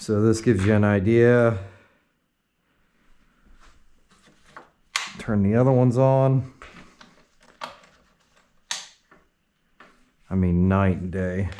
So this gives you an idea. Turn the other ones on. I mean, night and day.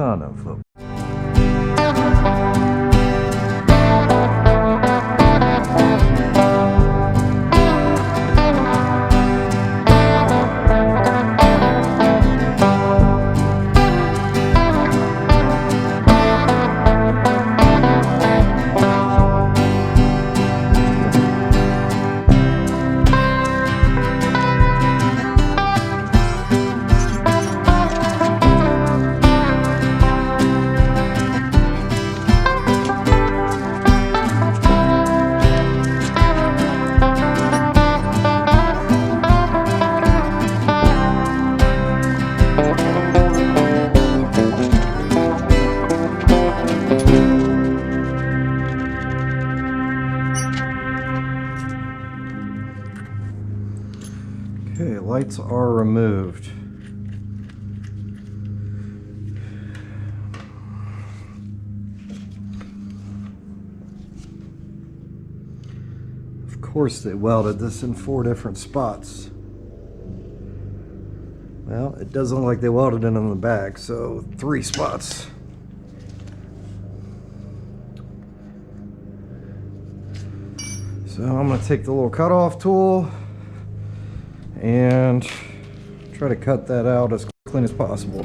Son of a... Okay, lights are removed. Of course they welded this in 4 different spots. Well, it doesn't look like they welded it on the back, so 3 spots. So I'm going to take the little cutoff tool and try to cut that out as clean as possible.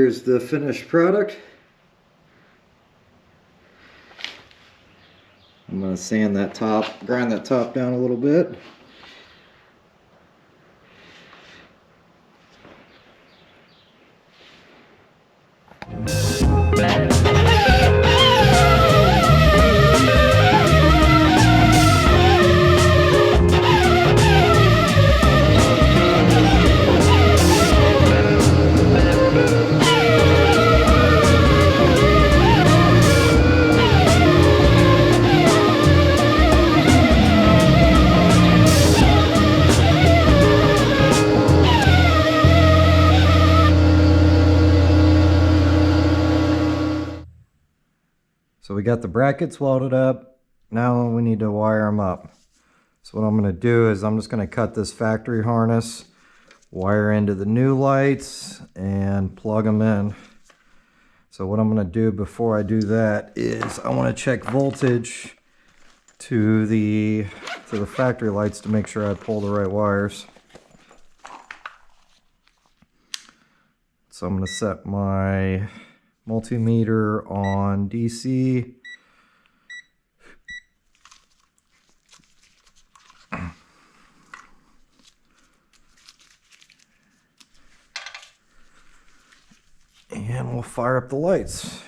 here's the finished product. I'm going to sand that top, grind that top down a little bit. So we got the brackets welded up. Now we need to wire them up. So what I'm going to do is I'm just going to cut this factory harness, wire into the new lights, and plug them in. So what I'm going to do before I do that is I want to check voltage to the factory lights to make sure I pull the right wires. So I'm going to set my multimeter on DC. And we'll fire up the lights.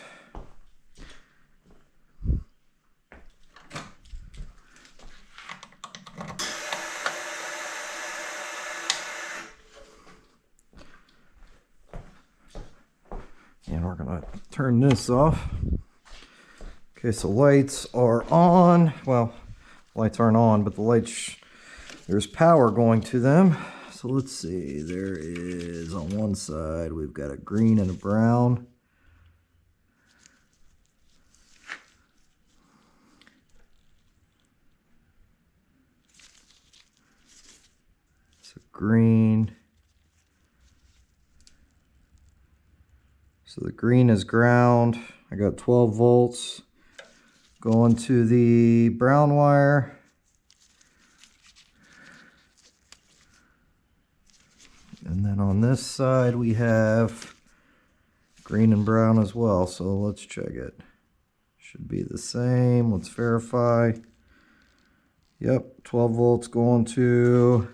And we're gonna turn this off. Okay, so lights are on. Well, lights aren't on, but the lights, there's power going to them. So let's see, there is on one side, we've got a green and a brown. So green. So the green is ground. I got 12 volts going to the brown wire. And then on this side we have green and brown as well. So let's check it. Should be the same. Let's verify. Yep, 12 volts going to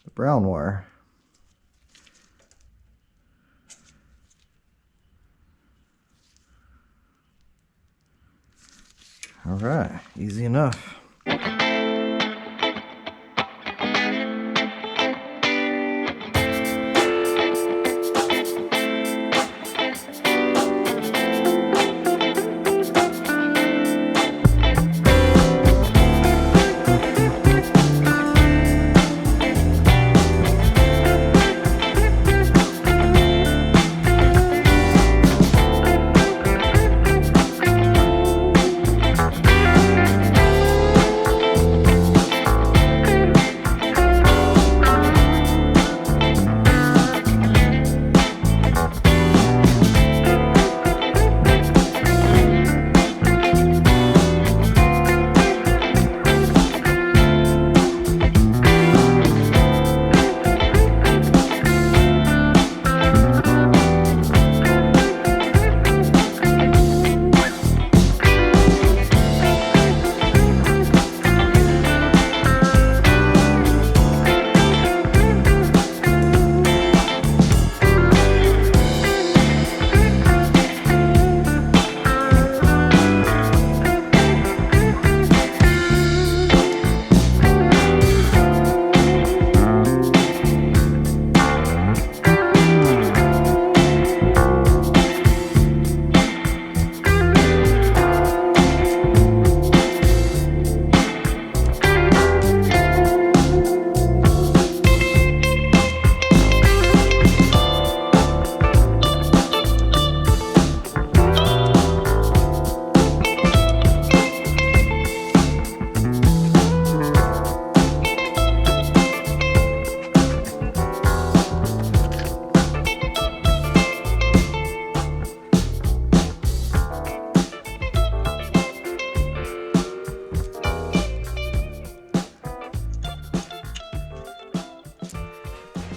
the brown wire. All right, easy enough.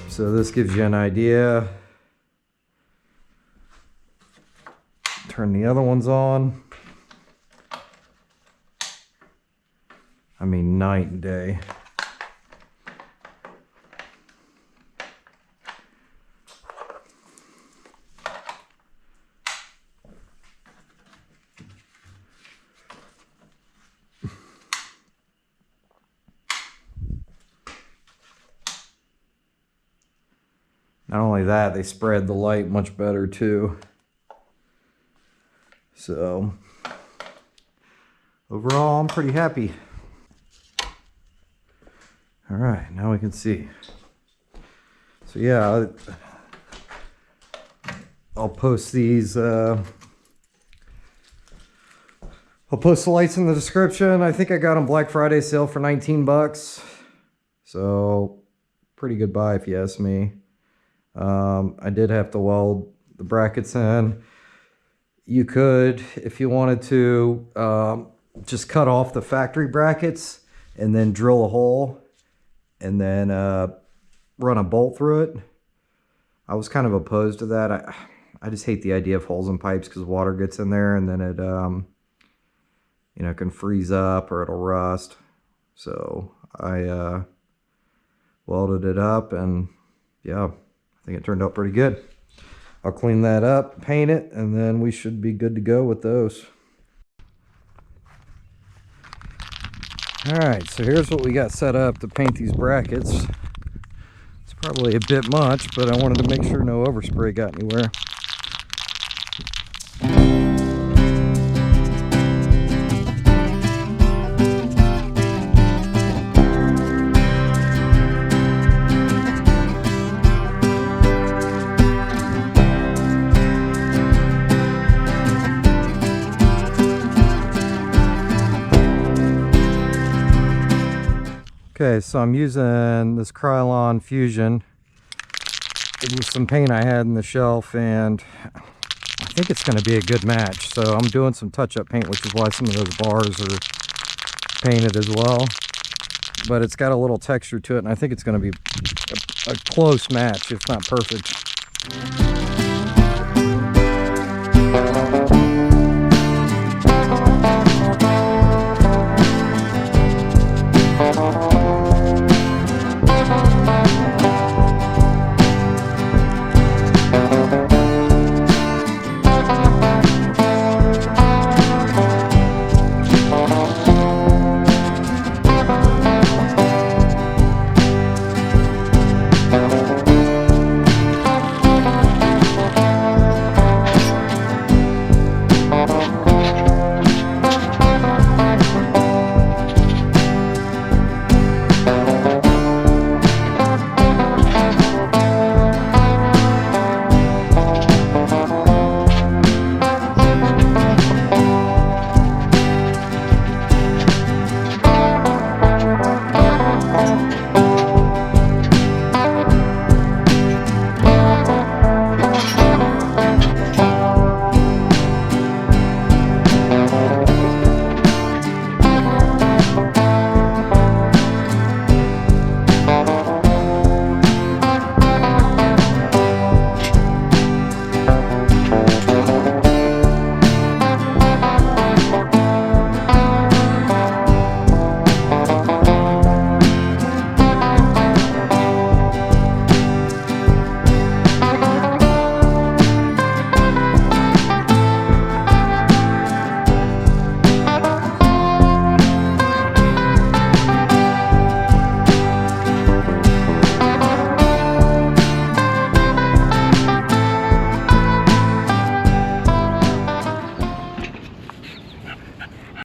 So this gives you an idea. turn the other ones on. I mean, night and day. Not only that, they spread the light much better too. So overall, I'm pretty happy. All right, now we can see. So yeah, I'll post these. I'll post the lights in the description. I think I got them Black Friday sale for 19 bucks. So pretty good buy if you ask me. I did have to weld the brackets in. You could, if you wanted to, just cut off the factory brackets and then drill a hole and then run a bolt through it. I was kind of opposed to that. I just hate the idea of holes in pipes because water gets in there and then it you know, can freeze up or it'll rust. So I welded it up, and yeah, I think it turned out pretty good. I'll clean that up, paint it, and then we should be good to go with those. Alright, so here's what we got set up to paint these brackets. It's probably a bit much, but I wanted to make sure no overspray got anywhere. Okay, so I'm using this Krylon Fusion. It was some paint I had in the shelf, and I think it's going to be a good match. So I'm doing some touch-up paint, which is why some of those bars are painted as well. But it's got a little texture to it, and I think it's going to be a close match, if not perfect.